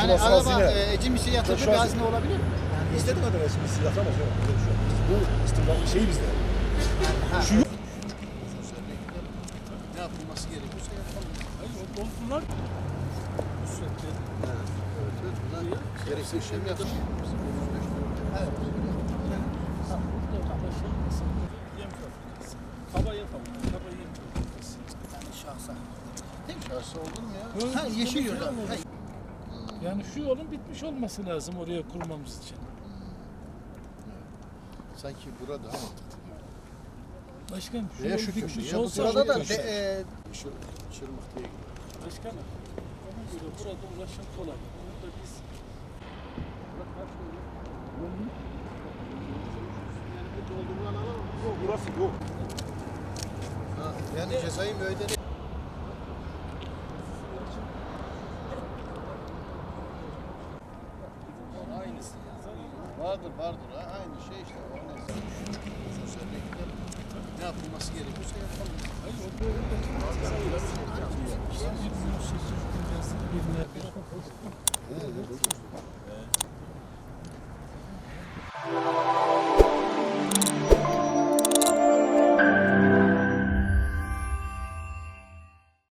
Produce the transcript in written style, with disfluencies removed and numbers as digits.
Yani araba ecimisi yatırdı bir hazine olabilir mi? Yani istediğin kadar ecimisi yatıramaz. Yok. Bu istimrar şey bizde. Şu ne yapılması gerekiyorsa yapalım. Hayır, o dolgular Gerekli işlem yapalım. Evet. kaba yapalım. Kaba yem fabrikası. Yani şahsa. Tek şahsa olur mu ya? Ha, yeşil yolda. Yani şu yolun bitmiş olması lazım oraya kurmamız için. Sanki burada ama. Başkanım şu Ya yol şu bitmiş köşe. olsa Burada da çok köşe. Çırmık diye gidiyor. Başkanım ona göre burada ulaşım kolay. Burada biz burası yok. Ha, yani cezayı müeyyide aynısı ya. Vardır ha, aynı şey işte. O neyse. Ne yapılması gerekiyorsa yapalım. hayır o böyle bir